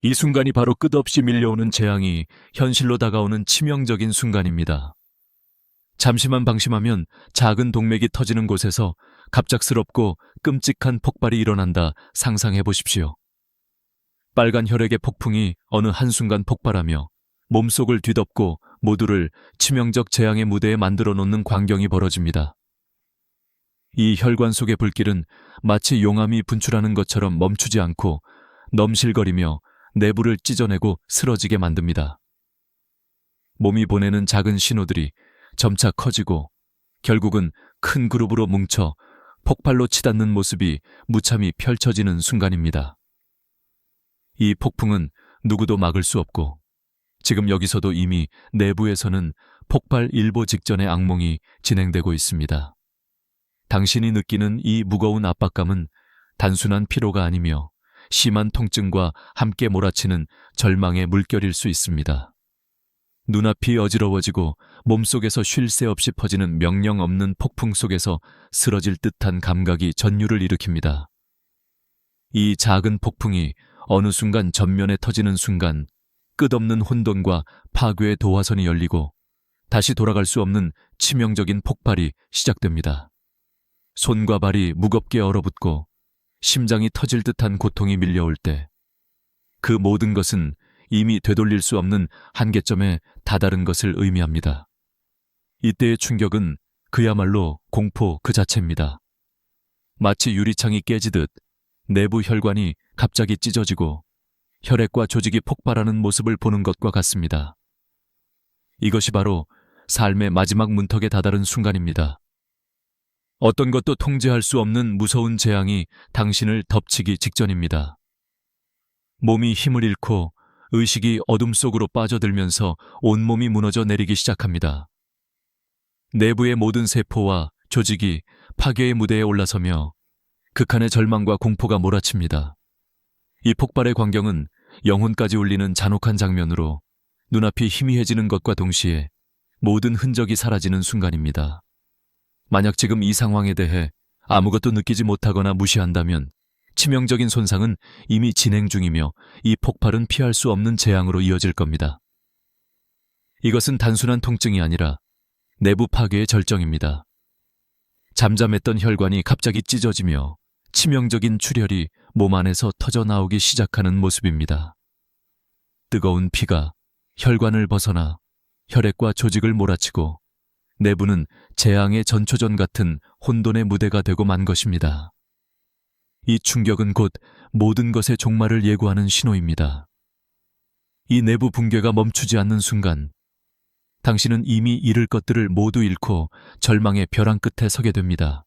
이 순간이 바로 끝없이 밀려오는 재앙이 현실로 다가오는 치명적인 순간입니다. 잠시만 방심하면 작은 동맥이 터지는 곳에서 갑작스럽고 끔찍한 폭발이 일어난다 상상해 보십시오. 빨간 혈액의 폭풍이 어느 한순간 폭발하며 몸속을 뒤덮고 모두를 치명적 재앙의 무대에 만들어 놓는 광경이 벌어집니다. 이 혈관 속의 불길은 마치 용암이 분출하는 것처럼 멈추지 않고 넘실거리며 내부를 찢어내고 쓰러지게 만듭니다. 몸이 보내는 작은 신호들이 점차 커지고 결국은 큰 그룹으로 뭉쳐 폭발로 치닫는 모습이 무참히 펼쳐지는 순간입니다. 이 폭풍은 누구도 막을 수 없고 지금 여기서도 이미 내부에서는 폭발 일보 직전의 악몽이 진행되고 있습니다. 당신이 느끼는 이 무거운 압박감은 단순한 피로가 아니며 심한 통증과 함께 몰아치는 절망의 물결일 수 있습니다. 눈앞이 어지러워지고 몸속에서 쉴 새 없이 퍼지는 명령 없는 폭풍 속에서 쓰러질 듯한 감각이 전율을 일으킵니다. 이 작은 폭풍이 어느 순간 전면에 터지는 순간 끝없는 혼돈과 파괴의 도화선이 열리고 다시 돌아갈 수 없는 치명적인 폭발이 시작됩니다. 손과 발이 무겁게 얼어붙고 심장이 터질 듯한 고통이 밀려올 때 그 모든 것은 이미 되돌릴 수 없는 한계점에 다다른 것을 의미합니다. 이때의 충격은 그야말로 공포 그 자체입니다. 마치 유리창이 깨지듯 내부 혈관이 갑자기 찢어지고 혈액과 조직이 폭발하는 모습을 보는 것과 같습니다. 이것이 바로 삶의 마지막 문턱에 다다른 순간입니다. 어떤 것도 통제할 수 없는 무서운 재앙이 당신을 덮치기 직전입니다. 몸이 힘을 잃고 의식이 어둠 속으로 빠져들면서 온몸이 무너져 내리기 시작합니다. 내부의 모든 세포와 조직이 파괴의 무대에 올라서며 극한의 절망과 공포가 몰아칩니다. 이 폭발의 광경은 영혼까지 울리는 잔혹한 장면으로 눈앞이 희미해지는 것과 동시에 모든 흔적이 사라지는 순간입니다. 만약 지금 이 상황에 대해 아무것도 느끼지 못하거나 무시한다면 치명적인 손상은 이미 진행 중이며 이 폭발은 피할 수 없는 재앙으로 이어질 겁니다. 이것은 단순한 통증이 아니라 내부 파괴의 절정입니다. 잠잠했던 혈관이 갑자기 찢어지며 치명적인 출혈이 몸 안에서 터져 나오기 시작하는 모습입니다. 뜨거운 피가 혈관을 벗어나 혈액과 조직을 몰아치고 내부는 재앙의 전초전 같은 혼돈의 무대가 되고 만 것입니다. 이 충격은 곧 모든 것의 종말을 예고하는 신호입니다. 이 내부 붕괴가 멈추지 않는 순간 당신은 이미 잃을 것들을 모두 잃고 절망의 벼랑 끝에 서게 됩니다.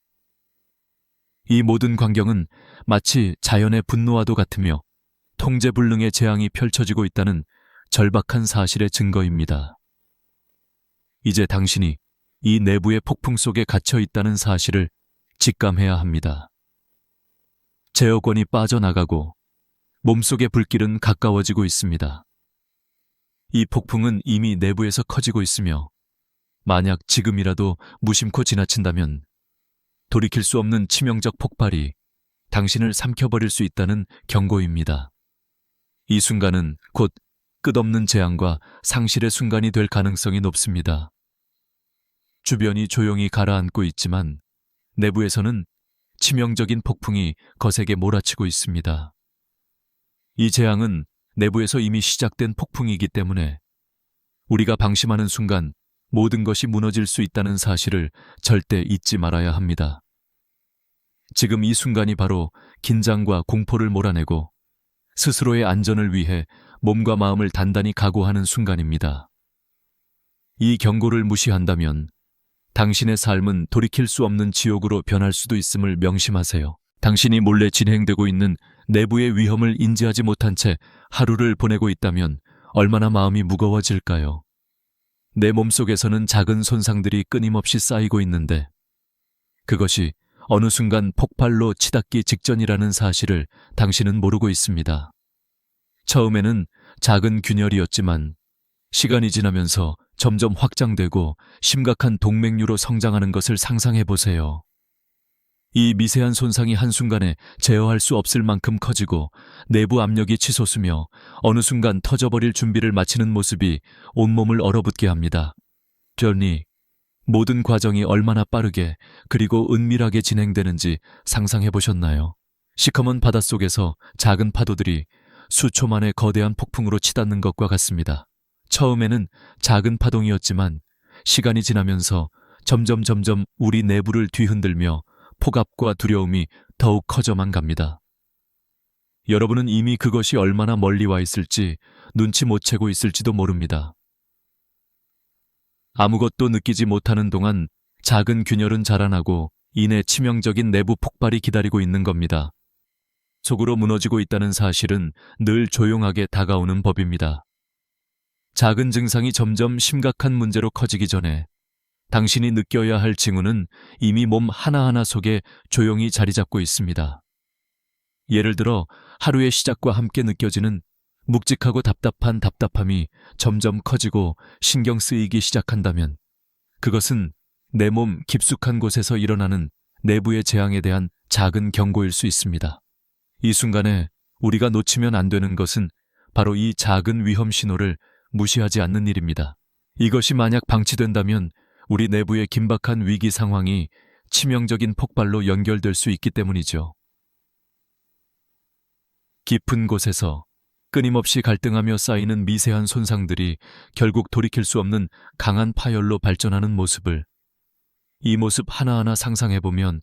이 모든 광경은 마치 자연의 분노와도 같으며 통제불능의 재앙이 펼쳐지고 있다는 절박한 사실의 증거입니다. 이제 당신이 이 내부의 폭풍 속에 갇혀 있다는 사실을 직감해야 합니다. 제어권이 빠져나가고 몸속의 불길은 가까워지고 있습니다. 이 폭풍은 이미 내부에서 커지고 있으며 만약 지금이라도 무심코 지나친다면 돌이킬 수 없는 치명적 폭발이 당신을 삼켜버릴 수 있다는 경고입니다. 이 순간은 곧 끝없는 재앙과 상실의 순간이 될 가능성이 높습니다. 주변이 조용히 가라앉고 있지만 내부에서는 치명적인 폭풍이 거세게 몰아치고 있습니다. 이 재앙은 내부에서 이미 시작된 폭풍이기 때문에 우리가 방심하는 순간 모든 것이 무너질 수 있다는 사실을 절대 잊지 말아야 합니다. 지금 이 순간이 바로 긴장과 공포를 몰아내고 스스로의 안전을 위해 몸과 마음을 단단히 각오하는 순간입니다. 이 경고를 무시한다면 당신의 삶은 돌이킬 수 없는 지옥으로 변할 수도 있음을 명심하세요. 당신이 몰래 진행되고 있는 내부의 위험을 인지하지 못한 채 하루를 보내고 있다면 얼마나 마음이 무거워질까요? 내 몸속에서는 작은 손상들이 끊임없이 쌓이고 있는데 그것이 어느 순간 폭발로 치닫기 직전이라는 사실을 당신은 모르고 있습니다. 처음에는 작은 균열이었지만 시간이 지나면서 점점 확장되고 심각한 동맥류로 성장하는 것을 상상해 보세요. 이 미세한 손상이 한순간에 제어할 수 없을 만큼 커지고 내부 압력이 치솟으며 어느 순간 터져버릴 준비를 마치는 모습이 온몸을 얼어붙게 합니다. 그러니 모든 과정이 얼마나 빠르게 그리고 은밀하게 진행되는지 상상해 보셨나요? 시커먼 바닷속에서 작은 파도들이 수초 만에 거대한 폭풍으로 치닫는 것과 같습니다. 처음에는 작은 파동이었지만 시간이 지나면서 점점 우리 내부를 뒤흔들며 폭압과 두려움이 더욱 커져만 갑니다. 여러분은 이미 그것이 얼마나 멀리 와 있을지 눈치 못 채고 있을지도 모릅니다. 아무것도 느끼지 못하는 동안 작은 균열은 자라나고 이내 치명적인 내부 폭발이 기다리고 있는 겁니다. 속으로 무너지고 있다는 사실은 늘 조용하게 다가오는 법입니다. 작은 증상이 점점 심각한 문제로 커지기 전에 당신이 느껴야 할 징후는 이미 몸 하나하나 속에 조용히 자리 잡고 있습니다. 예를 들어 하루의 시작과 함께 느껴지는 묵직하고 답답한 답답함이 점점 커지고 신경 쓰이기 시작한다면 그것은 내 몸 깊숙한 곳에서 일어나는 내부의 재앙에 대한 작은 경고일 수 있습니다. 이 순간에 우리가 놓치면 안 되는 것은 바로 이 작은 위험 신호를 무시하지 않는 일입니다. 이것이 만약 방치된다면 우리 내부의 긴박한 위기 상황이 치명적인 폭발로 연결될 수 있기 때문이죠. 깊은 곳에서 끊임없이 갈등하며 쌓이는 미세한 손상들이 결국 돌이킬 수 없는 강한 파열로 발전하는 모습을 이 모습 하나하나 상상해보면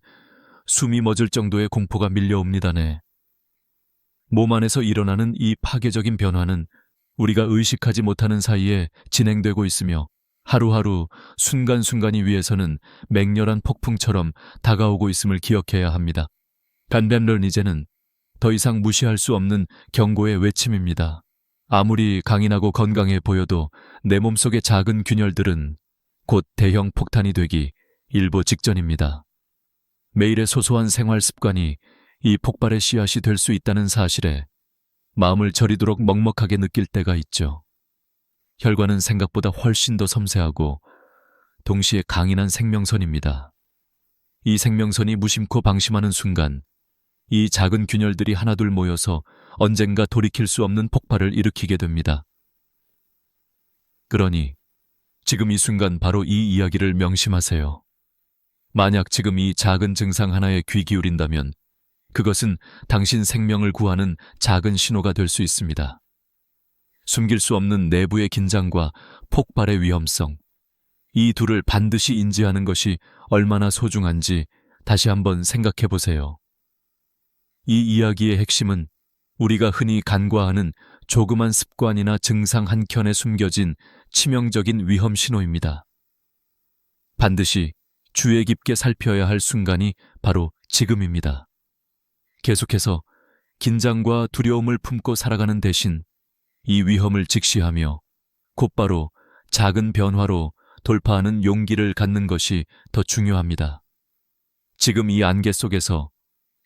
숨이 멎을 정도의 공포가 밀려옵니다네. 몸 안에서 일어나는 이 파괴적인 변화는 우리가 의식하지 못하는 사이에 진행되고 있으며 하루하루 순간순간이 위해서는 맹렬한 폭풍처럼 다가오고 있음을 기억해야 합니다. 간뱀런이제는 더 이상 무시할 수 없는 경고의 외침입니다. 아무리 강인하고 건강해 보여도 내 몸속의 작은 균열들은 곧 대형 폭탄이 되기 일보 직전입니다. 매일의 소소한 생활 습관이 이 폭발의 씨앗이 될 수 있다는 사실에 마음을 저리도록 먹먹하게 느낄 때가 있죠. 혈관은 생각보다 훨씬 더 섬세하고 동시에 강인한 생명선입니다. 이 생명선이 무심코 방심하는 순간 이 작은 균열들이 하나둘 모여서 언젠가 돌이킬 수 없는 폭발을 일으키게 됩니다. 그러니 지금 이 순간 바로 이 이야기를 명심하세요. 만약 지금 이 작은 증상 하나에 귀 기울인다면 그것은 당신 생명을 구하는 작은 신호가 될 수 있습니다. 숨길 수 없는 내부의 긴장과 폭발의 위험성, 이 둘을 반드시 인지하는 것이 얼마나 소중한지 다시 한번 생각해 보세요. 이 이야기의 핵심은 우리가 흔히 간과하는 조그만 습관이나 증상 한 켠에 숨겨진 치명적인 위험 신호입니다. 반드시 주의 깊게 살펴야 할 순간이 바로 지금입니다. 계속해서 긴장과 두려움을 품고 살아가는 대신 이 위험을 직시하며 곧바로 작은 변화로 돌파하는 용기를 갖는 것이 더 중요합니다. 지금 이 안개 속에서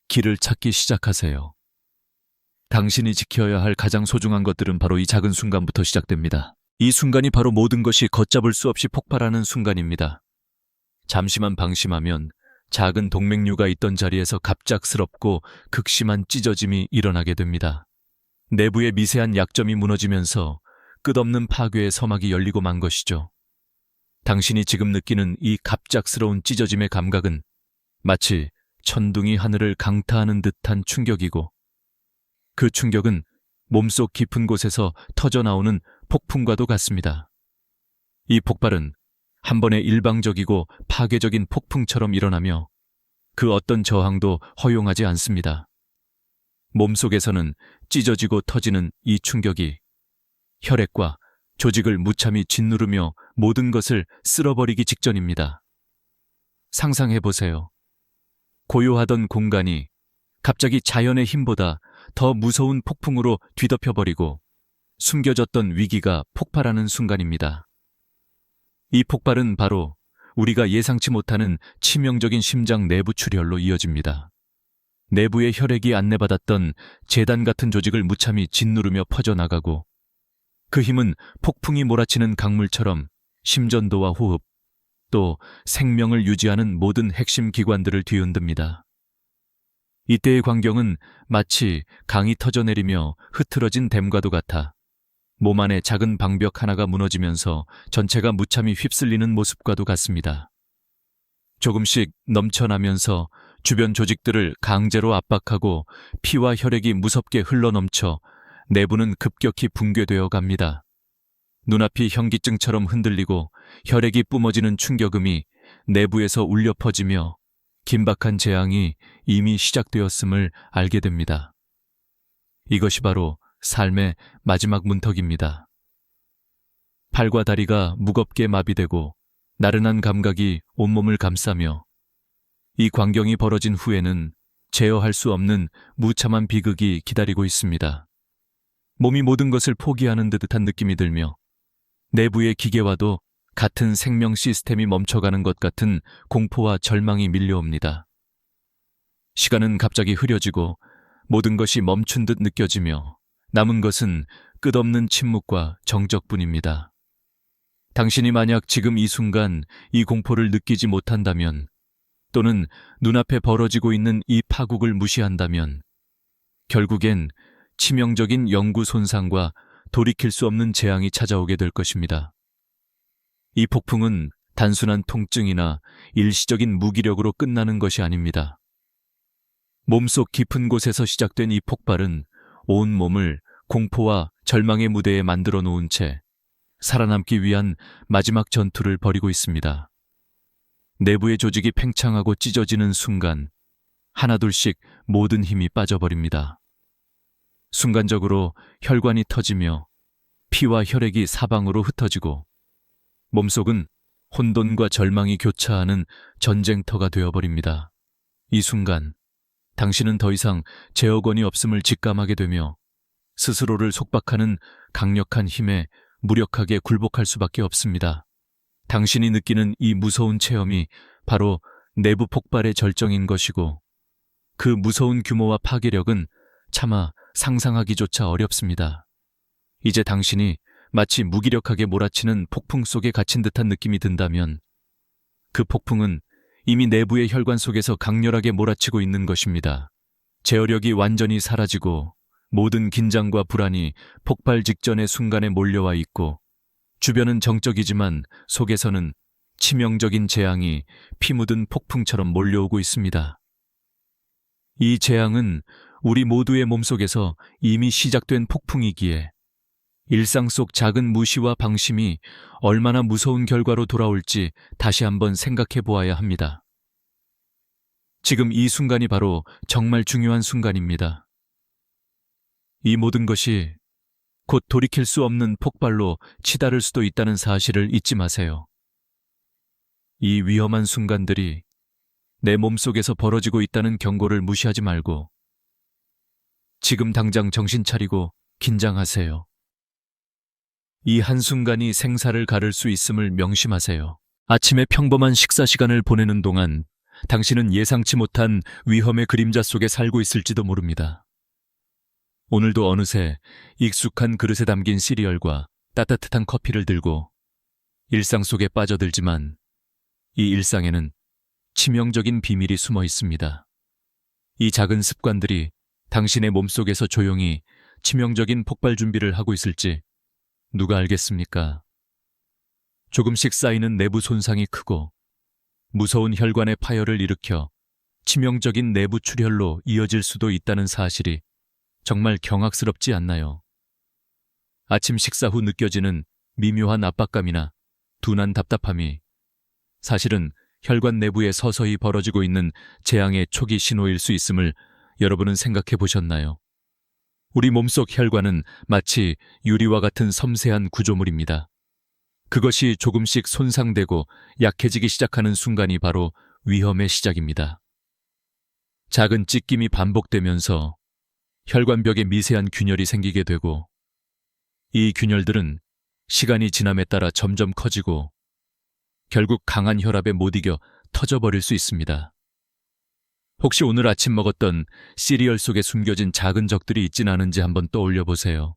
길을 찾기 시작하세요. 당신이 지켜야 할 가장 소중한 것들은 바로 이 작은 순간부터 시작됩니다. 이 순간이 바로 모든 것이 걷잡을 수 없이 폭발하는 순간입니다. 잠시만 방심하면 작은 동맥류가 있던 자리에서 갑작스럽고 극심한 찢어짐이 일어나게 됩니다. 내부의 미세한 약점이 무너지면서 끝없는 파괴의 서막이 열리고 만 것이죠. 당신이 지금 느끼는 이 갑작스러운 찢어짐의 감각은 마치 천둥이 하늘을 강타하는 듯한 충격이고 그 충격은 몸속 깊은 곳에서 터져나오는 폭풍과도 같습니다. 이 폭발은 한 번의 일방적이고 파괴적인 폭풍처럼 일어나며 그 어떤 저항도 허용하지 않습니다. 몸속에서는 찢어지고 터지는 이 충격이 혈액과 조직을 무참히 짓누르며 모든 것을 쓸어버리기 직전입니다. 상상해보세요. 고요하던 공간이 갑자기 자연의 힘보다 더 무서운 폭풍으로 뒤덮여버리고 숨겨졌던 위기가 폭발하는 순간입니다. 이 폭발은 바로 우리가 예상치 못하는 치명적인 심장 내부 출혈로 이어집니다. 내부의 혈액이 안내받았던 재단 같은 조직을 무참히 짓누르며 퍼져나가고 그 힘은 폭풍이 몰아치는 강물처럼 심전도와 호흡, 또 생명을 유지하는 모든 핵심 기관들을 뒤흔듭니다. 이때의 광경은 마치 강이 터져내리며 흐트러진 댐과도 같아 몸 안에 작은 방벽 하나가 무너지면서 전체가 무참히 휩쓸리는 모습과도 같습니다. 조금씩 넘쳐나면서 주변 조직들을 강제로 압박하고 피와 혈액이 무섭게 흘러넘쳐 내부는 급격히 붕괴되어 갑니다. 눈앞이 현기증처럼 흔들리고 혈액이 뿜어지는 충격음이 내부에서 울려 퍼지며 긴박한 재앙이 이미 시작되었음을 알게 됩니다. 이것이 바로 삶의 마지막 문턱입니다. 팔과 다리가 무겁게 마비되고 나른한 감각이 온몸을 감싸며 이 광경이 벌어진 후에는 제어할 수 없는 무참한 비극이 기다리고 있습니다. 몸이 모든 것을 포기하는 듯한 느낌이 들며 내부의 기계와도 같은 생명 시스템이 멈춰가는 것 같은 공포와 절망이 밀려옵니다. 시간은 갑자기 흐려지고 모든 것이 멈춘 듯 느껴지며 남은 것은 끝없는 침묵과 정적뿐입니다. 당신이 만약 지금 이 순간 이 공포를 느끼지 못한다면, 또는 눈앞에 벌어지고 있는 이 파국을 무시한다면 결국엔 치명적인 영구 손상과 돌이킬 수 없는 재앙이 찾아오게 될 것입니다. 이 폭풍은 단순한 통증이나 일시적인 무기력으로 끝나는 것이 아닙니다. 몸속 깊은 곳에서 시작된 이 폭발은 온 몸을 공포와 절망의 무대에 만들어 놓은 채 살아남기 위한 마지막 전투를 벌이고 있습니다. 내부의 조직이 팽창하고 찢어지는 순간 하나둘씩 모든 힘이 빠져버립니다. 순간적으로 혈관이 터지며 피와 혈액이 사방으로 흩어지고 몸속은 혼돈과 절망이 교차하는 전쟁터가 되어버립니다. 이 순간 당신은 더 이상 제어권이 없음을 직감하게 되며 스스로를 속박하는 강력한 힘에 무력하게 굴복할 수밖에 없습니다. 당신이 느끼는 이 무서운 체험이 바로 내부 폭발의 절정인 것이고 그 무서운 규모와 파괴력은 차마 상상하기조차 어렵습니다. 이제 당신이 마치 무기력하게 몰아치는 폭풍 속에 갇힌 듯한 느낌이 든다면 그 폭풍은 이미 내부의 혈관 속에서 강렬하게 몰아치고 있는 것입니다. 제어력이 완전히 사라지고 모든 긴장과 불안이 폭발 직전의 순간에 몰려와 있고 주변은 정적이지만 속에서는 치명적인 재앙이 피 묻은 폭풍처럼 몰려오고 있습니다. 이 재앙은 우리 모두의 몸속에서 이미 시작된 폭풍이기에 일상 속 작은 무시와 방심이 얼마나 무서운 결과로 돌아올지 다시 한번 생각해 보아야 합니다. 지금 이 순간이 바로 정말 중요한 순간입니다. 이 모든 것이 곧 돌이킬 수 없는 폭발로 치달을 수도 있다는 사실을 잊지 마세요. 이 위험한 순간들이 내 몸속에서 벌어지고 있다는 경고를 무시하지 말고 지금 당장 정신 차리고 긴장하세요. 이 한순간이 생사를 가를 수 있음을 명심하세요. 아침에 평범한 식사 시간을 보내는 동안 당신은 예상치 못한 위험의 그림자 속에 살고 있을지도 모릅니다. 오늘도 어느새 익숙한 그릇에 담긴 시리얼과 따뜻한 커피를 들고 일상 속에 빠져들지만 이 일상에는 치명적인 비밀이 숨어 있습니다. 이 작은 습관들이 당신의 몸속에서 조용히 치명적인 폭발 준비를 하고 있을지 누가 알겠습니까? 조금씩 쌓이는 내부 손상이 크고 무서운 혈관의 파열을 일으켜 치명적인 내부 출혈로 이어질 수도 있다는 사실이 정말 경악스럽지 않나요? 아침 식사 후 느껴지는 미묘한 압박감이나 둔한 답답함이 사실은 혈관 내부에 서서히 벌어지고 있는 재앙의 초기 신호일 수 있음을 여러분은 생각해 보셨나요? 우리 몸속 혈관은 마치 유리와 같은 섬세한 구조물입니다. 그것이 조금씩 손상되고 약해지기 시작하는 순간이 바로 위험의 시작입니다. 작은 찢김이 반복되면서 혈관벽에 미세한 균열이 생기게 되고 이 균열들은 시간이 지남에 따라 점점 커지고 결국 강한 혈압에 못 이겨 터져버릴 수 있습니다. 혹시 오늘 아침 먹었던 시리얼 속에 숨겨진 작은 적들이 있진 않은지 한번 떠올려 보세요.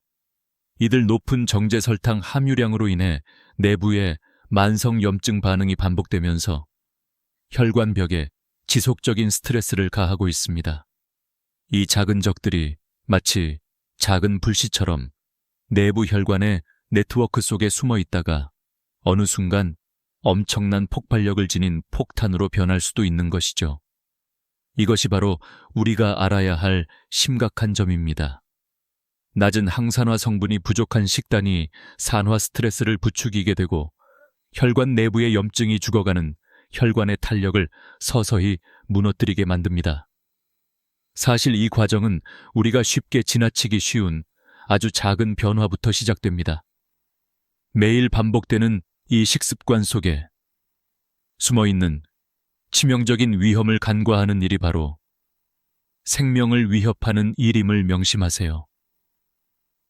이들 높은 정제 설탕 함유량으로 인해 내부에 만성 염증 반응이 반복되면서 혈관벽에 지속적인 스트레스를 가하고 있습니다. 이 작은 적들이 마치 작은 불씨처럼 내부 혈관의 네트워크 속에 숨어 있다가 어느 순간 엄청난 폭발력을 지닌 폭탄으로 변할 수도 있는 것이죠. 이것이 바로 우리가 알아야 할 심각한 점입니다. 낮은 항산화 성분이 부족한 식단이 산화 스트레스를 부추기게 되고 혈관 내부의 염증이 죽어가는 혈관의 탄력을 서서히 무너뜨리게 만듭니다. 사실 이 과정은 우리가 쉽게 지나치기 쉬운 아주 작은 변화부터 시작됩니다. 매일 반복되는 이 식습관 속에 숨어있는 치명적인 위험을 간과하는 일이 바로 생명을 위협하는 일임을 명심하세요.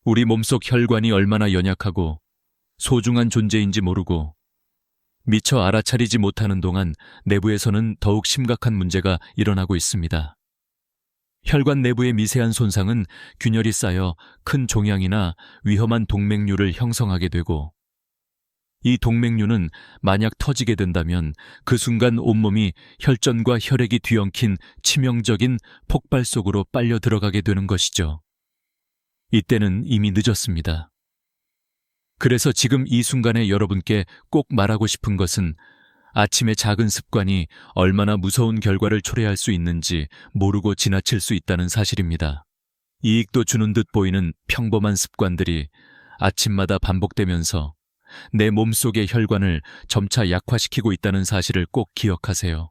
우리 몸속 혈관이 얼마나 연약하고 소중한 존재인지 모르고 미처 알아차리지 못하는 동안 내부에서는 더욱 심각한 문제가 일어나고 있습니다. 혈관 내부의 미세한 손상은 균열이 쌓여 큰 종양이나 위험한 동맥류를 형성하게 되고 이 동맥류는 만약 터지게 된다면 그 순간 온몸이 혈전과 혈액이 뒤엉킨 치명적인 폭발 속으로 빨려 들어가게 되는 것이죠. 이때는 이미 늦었습니다. 그래서 지금 이 순간에 여러분께 꼭 말하고 싶은 것은 아침의 작은 습관이 얼마나 무서운 결과를 초래할 수 있는지 모르고 지나칠 수 있다는 사실입니다. 이익도 주는 듯 보이는 평범한 습관들이 아침마다 반복되면서 내 몸속의 혈관을 점차 약화시키고 있다는 사실을 꼭 기억하세요.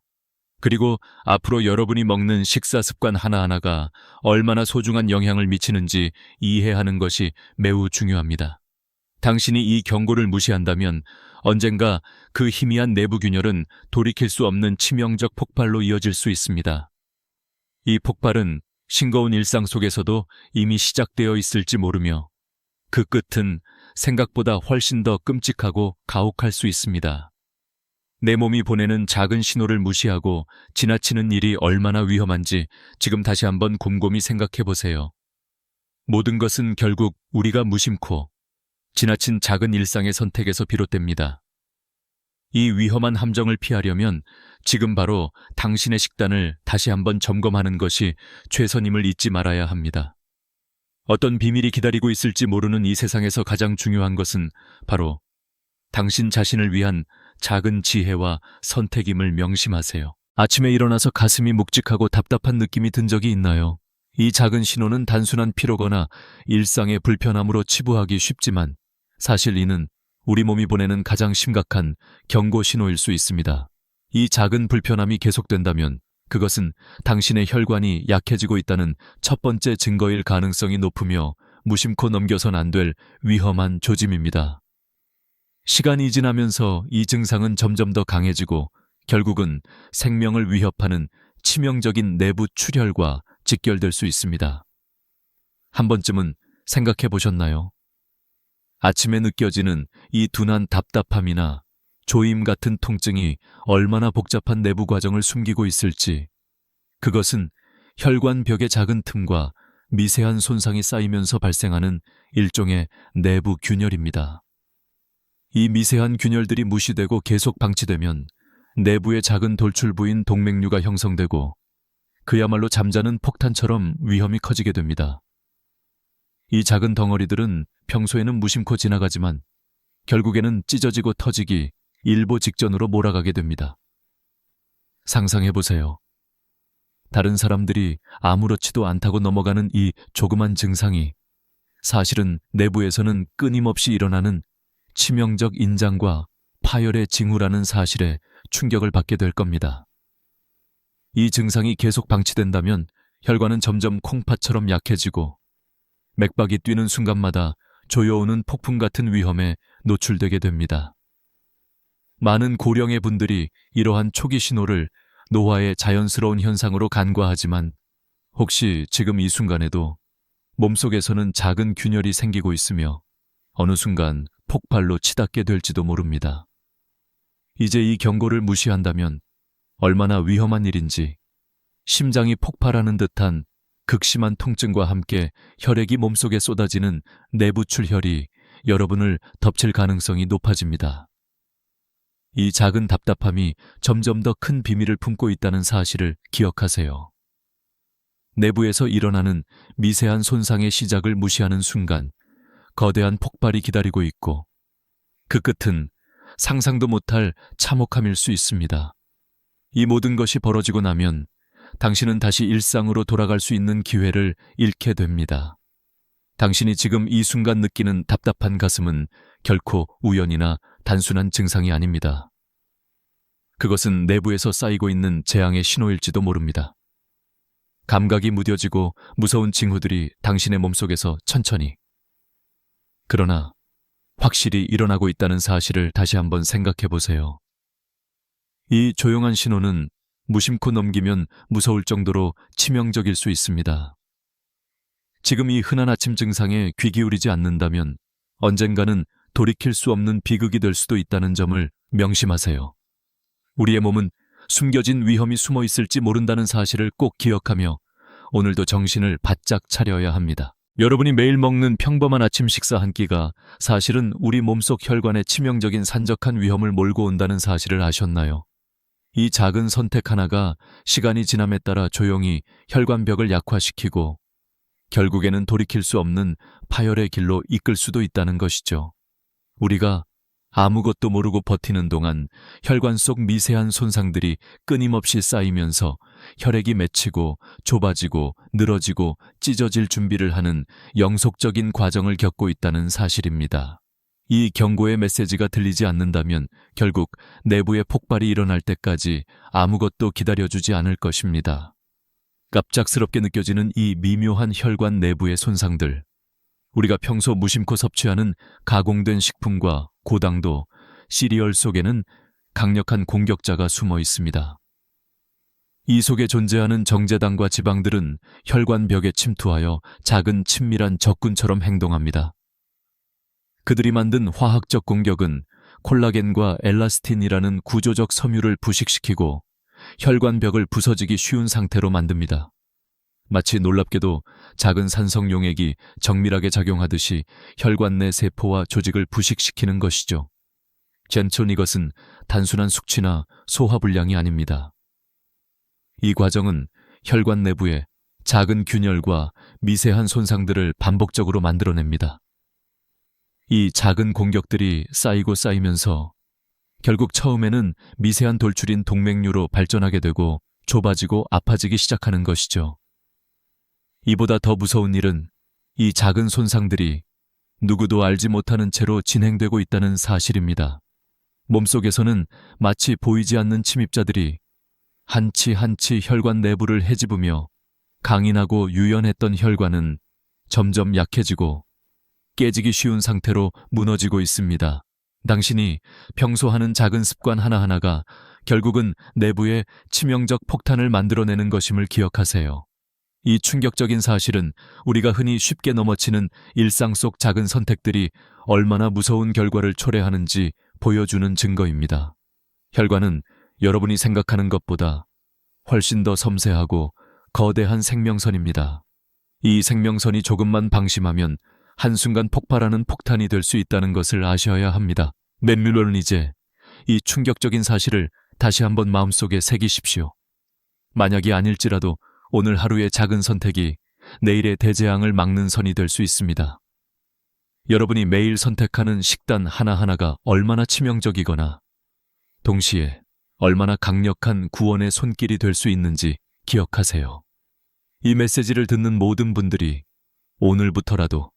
그리고 앞으로 여러분이 먹는 식사 습관 하나하나가 얼마나 소중한 영향을 미치는지 이해하는 것이 매우 중요합니다. 당신이 이 경고를 무시한다면 언젠가 그 희미한 내부 균열은 돌이킬 수 없는 치명적 폭발로 이어질 수 있습니다. 이 폭발은 싱거운 일상 속에서도 이미 시작되어 있을지 모르며 그 끝은 생각보다 훨씬 더 끔찍하고 가혹할 수 있습니다. 내 몸이 보내는 작은 신호를 무시하고 지나치는 일이 얼마나 위험한지 지금 다시 한번 곰곰이 생각해 보세요. 모든 것은 결국 우리가 무심코 지나친 작은 일상의 선택에서 비롯됩니다. 이 위험한 함정을 피하려면 지금 바로 당신의 식단을 다시 한번 점검하는 것이 최선임을 잊지 말아야 합니다. 어떤 비밀이 기다리고 있을지 모르는 이 세상에서 가장 중요한 것은 바로 당신 자신을 위한 작은 지혜와 선택임을 명심하세요. 아침에 일어나서 가슴이 묵직하고 답답한 느낌이 든 적이 있나요? 이 작은 신호는 단순한 피로거나 일상의 불편함으로 치부하기 쉽지만 사실 이는 우리 몸이 보내는 가장 심각한 경고 신호일 수 있습니다. 이 작은 불편함이 계속된다면 그것은 당신의 혈관이 약해지고 있다는 첫 번째 증거일 가능성이 높으며 무심코 넘겨선 안 될 위험한 조짐입니다. 시간이 지나면서 이 증상은 점점 더 강해지고 결국은 생명을 위협하는 치명적인 내부 출혈과 직결될 수 있습니다. 한 번쯤은 생각해 보셨나요? 아침에 느껴지는 이 둔한 답답함이나 조임 같은 통증이 얼마나 복잡한 내부 과정을 숨기고 있을지, 그것은 혈관 벽의 작은 틈과 미세한 손상이 쌓이면서 발생하는 일종의 내부 균열입니다. 이 미세한 균열들이 무시되고 계속 방치되면 내부의 작은 돌출부인 동맥류가 형성되고 그야말로 잠자는 폭탄처럼 위험이 커지게 됩니다. 이 작은 덩어리들은 평소에는 무심코 지나가지만 결국에는 찢어지고 터지기 일보 직전으로 몰아가게 됩니다. 상상해보세요. 다른 사람들이 아무렇지도 않다고 넘어가는 이 조그만 증상이 사실은 내부에서는 끊임없이 일어나는 치명적 인장과 파열의 징후라는 사실에 충격을 받게 될 겁니다. 이 증상이 계속 방치된다면 혈관은 점점 콩팥처럼 약해지고 맥박이 뛰는 순간마다 조여오는 폭풍 같은 위험에 노출되게 됩니다. 많은 고령의 분들이 이러한 초기 신호를 노화의 자연스러운 현상으로 간과하지만 혹시 지금 이 순간에도 몸속에서는 작은 균열이 생기고 있으며 어느 순간 폭발로 치닫게 될지도 모릅니다. 이제 이 경고를 무시한다면 얼마나 위험한 일인지, 심장이 폭발하는 듯한 극심한 통증과 함께 혈액이 몸속에 쏟아지는 내부 출혈이 여러분을 덮칠 가능성이 높아집니다. 이 작은 답답함이 점점 더 큰 비밀을 품고 있다는 사실을 기억하세요. 내부에서 일어나는 미세한 손상의 시작을 무시하는 순간 거대한 폭발이 기다리고 있고 그 끝은 상상도 못할 참혹함일 수 있습니다. 이 모든 것이 벌어지고 나면 당신은 다시 일상으로 돌아갈 수 있는 기회를 잃게 됩니다. 당신이 지금 이 순간 느끼는 답답한 가슴은 결코 우연이나 단순한 증상이 아닙니다. 그것은 내부에서 쌓이고 있는 재앙의 신호일지도 모릅니다. 감각이 무뎌지고 무서운 징후들이 당신의 몸속에서 천천히, 그러나 확실히 일어나고 있다는 사실을 다시 한번 생각해 보세요. 이 조용한 신호는 무심코 넘기면 무서울 정도로 치명적일 수 있습니다. 지금 이 흔한 아침 증상에 귀 기울이지 않는다면 언젠가는 돌이킬 수 없는 비극이 될 수도 있다는 점을 명심하세요. 우리의 몸은 숨겨진 위험이 숨어 있을지 모른다는 사실을 꼭 기억하며 오늘도 정신을 바짝 차려야 합니다. 여러분이 매일 먹는 평범한 아침 식사 한 끼가 사실은 우리 몸속 혈관에 치명적인 산적한 위험을 몰고 온다는 사실을 아셨나요? 이 작은 선택 하나가 시간이 지남에 따라 조용히 혈관벽을 약화시키고 결국에는 돌이킬 수 없는 파열의 길로 이끌 수도 있다는 것이죠. 우리가 아무것도 모르고 버티는 동안 혈관 속 미세한 손상들이 끊임없이 쌓이면서 혈액이 맺히고 좁아지고 늘어지고 찢어질 준비를 하는 영속적인 과정을 겪고 있다는 사실입니다. 이 경고의 메시지가 들리지 않는다면 결국 내부의 폭발이 일어날 때까지 아무것도 기다려주지 않을 것입니다. 갑작스럽게 느껴지는 이 미묘한 혈관 내부의 손상들, 우리가 평소 무심코 섭취하는 가공된 식품과 고당도, 시리얼 속에는 강력한 공격자가 숨어 있습니다. 이 속에 존재하는 정제당과 지방들은 혈관벽에 침투하여 작은 친밀한 적군처럼 행동합니다. 그들이 만든 화학적 공격은 콜라겐과 엘라스틴이라는 구조적 섬유를 부식시키고 혈관벽을 부서지기 쉬운 상태로 만듭니다. 마치 놀랍게도 작은 산성 용액이 정밀하게 작용하듯이 혈관 내 세포와 조직을 부식시키는 것이죠. 젠촌 이것은 단순한 숙취나 소화불량이 아닙니다. 이 과정은 혈관 내부에 작은 균열과 미세한 손상들을 반복적으로 만들어냅니다. 이 작은 공격들이 쌓이고 쌓이면서 결국 처음에는 미세한 돌출인 동맥류로 발전하게 되고 좁아지고 아파지기 시작하는 것이죠. 이보다 더 무서운 일은 이 작은 손상들이 누구도 알지 못하는 채로 진행되고 있다는 사실입니다. 몸속에서는 마치 보이지 않는 침입자들이 한치 한치 혈관 내부를 헤집으며 강인하고 유연했던 혈관은 점점 약해지고 깨지기 쉬운 상태로 무너지고 있습니다. 당신이 평소 하는 작은 습관 하나하나가 결국은 내부에 치명적 폭탄을 만들어내는 것임을 기억하세요. 이 충격적인 사실은 우리가 흔히 쉽게 넘어치는 일상 속 작은 선택들이 얼마나 무서운 결과를 초래하는지 보여주는 증거입니다. 혈관은 여러분이 생각하는 것보다 훨씬 더 섬세하고 거대한 생명선입니다. 이 생명선이 조금만 방심하면 한순간 폭발하는 폭탄이 될 수 있다는 것을 아셔야 합니다. 물론 이제 이 충격적인 사실을 다시 한번 마음속에 새기십시오. 만약이 아닐지라도 오늘 하루의 작은 선택이 내일의 대재앙을 막는 선이 될 수 있습니다. 여러분이 매일 선택하는 식단 하나하나가 얼마나 치명적이거나 동시에 얼마나 강력한 구원의 손길이 될 수 있는지 기억하세요. 이 메시지를 듣는 모든 분들이 오늘부터라도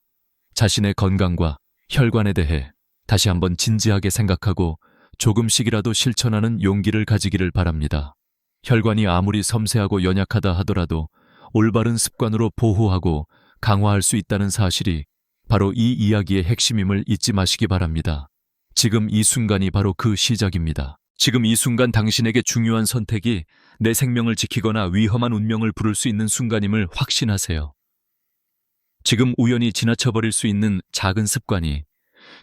자신의 건강과 혈관에 대해 다시 한번 진지하게 생각하고 조금씩이라도 실천하는 용기를 가지기를 바랍니다. 혈관이 아무리 섬세하고 연약하다 하더라도 올바른 습관으로 보호하고 강화할 수 있다는 사실이 바로 이 이야기의 핵심임을 잊지 마시기 바랍니다. 지금 이 순간이 바로 그 시작입니다. 지금 이 순간 당신에게 중요한 선택이 내 생명을 지키거나 위험한 운명을 부를 수 있는 순간임을 확신하세요. 지금 우연히 지나쳐버릴 수 있는 작은 습관이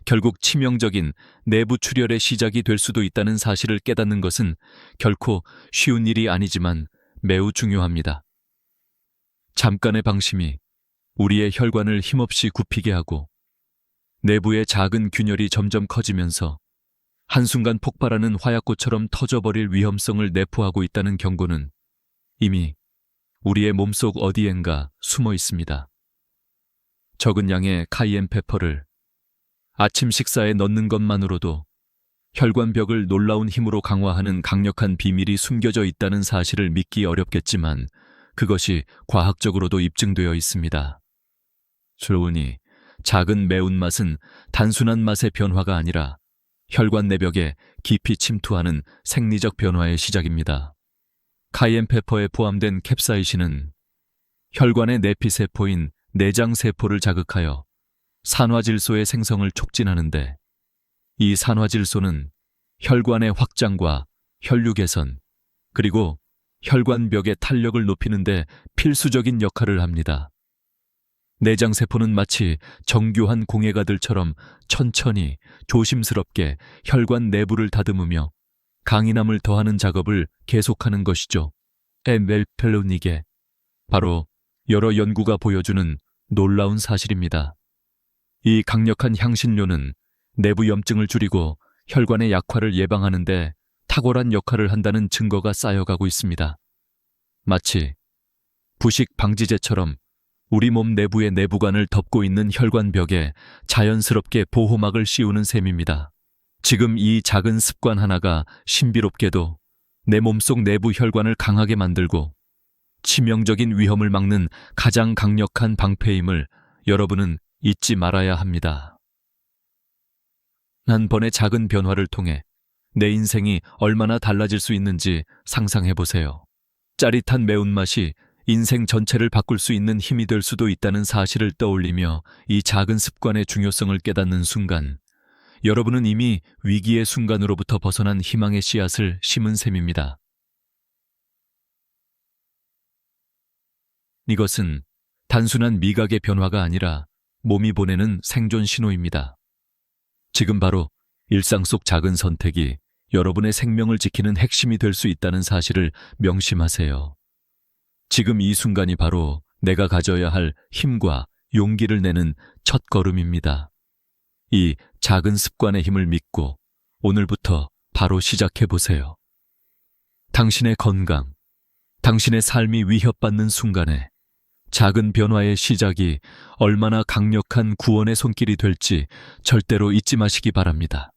결국 치명적인 내부 출혈의 시작이 될 수도 있다는 사실을 깨닫는 것은 결코 쉬운 일이 아니지만 매우 중요합니다. 잠깐의 방심이 우리의 혈관을 힘없이 굽히게 하고 내부의 작은 균열이 점점 커지면서 한순간 폭발하는 화약고처럼 터져버릴 위험성을 내포하고 있다는 경고는 이미 우리의 몸속 어디엔가 숨어 있습니다. 적은 양의 카이엔 페퍼를 아침 식사에 넣는 것만으로도 혈관벽을 놀라운 힘으로 강화하는 강력한 비밀이 숨겨져 있다는 사실을 믿기 어렵겠지만 그것이 과학적으로도 입증되어 있습니다. 그러니 작은 매운맛은 단순한 맛의 변화가 아니라 혈관 내벽에 깊이 침투하는 생리적 변화의 시작입니다. 카이엔 페퍼에 포함된 캡사이신은 혈관의 내피세포인 내장세포를 자극하여 산화질소의 생성을 촉진하는데, 이 산화질소는 혈관의 확장과 혈류 개선, 그리고 혈관벽의 탄력을 높이는 데 필수적인 역할을 합니다. 내장세포는 마치 정교한 공예가들처럼 천천히 조심스럽게 혈관 내부를 다듬으며 강인함을 더하는 작업을 계속하는 것이죠. 이게 바로 여러 연구가 보여주는 놀라운 사실입니다. 이 강력한 향신료는 내부 염증을 줄이고 혈관의 약화를 예방하는 데 탁월한 역할을 한다는 증거가 쌓여가고 있습니다. 마치 부식 방지제처럼 우리 몸 내부의 내부관을 덮고 있는 혈관벽에 자연스럽게 보호막을 씌우는 셈입니다. 지금 이 작은 습관 하나가 신비롭게도 내 몸속 내부 혈관을 강하게 만들고 치명적인 위험을 막는 가장 강력한 방패임을 여러분은 잊지 말아야 합니다. 한 번의 작은 변화를 통해 내 인생이 얼마나 달라질 수 있는지 상상해 보세요. 짜릿한 매운맛이 인생 전체를 바꿀 수 있는 힘이 될 수도 있다는 사실을 떠올리며 이 작은 습관의 중요성을 깨닫는 순간, 여러분은 이미 위기의 순간으로부터 벗어난 희망의 씨앗을 심은 셈입니다. 이것은 단순한 미각의 변화가 아니라 몸이 보내는 생존 신호입니다. 지금 바로 일상 속 작은 선택이 여러분의 생명을 지키는 핵심이 될 수 있다는 사실을 명심하세요. 지금 이 순간이 바로 내가 가져야 할 힘과 용기를 내는 첫 걸음입니다. 이 작은 습관의 힘을 믿고 오늘부터 바로 시작해 보세요. 당신의 건강, 당신의 삶이 위협받는 순간에 작은 변화의 시작이 얼마나 강력한 구원의 손길이 될지 절대로 잊지 마시기 바랍니다.